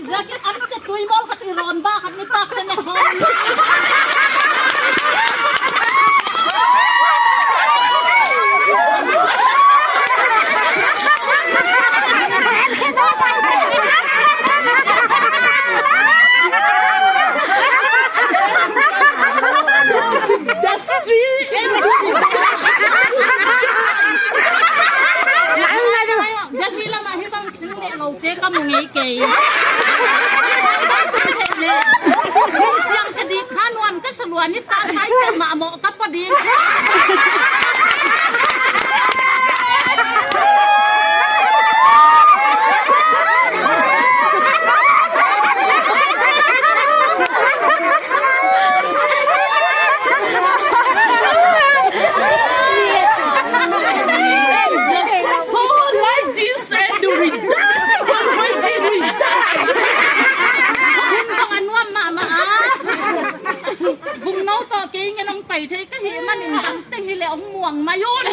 Zaki ang katuy mo katiron ba kat ni tak sa nehon. Ka mungay kay siyang kadikanuan ka sa luan ni tatay ka maamo ka pa din. Vùng nấu to kỹ nghe nông bày thế cái gì mà nhìn thằng tinh đi lẹo muồng mà yun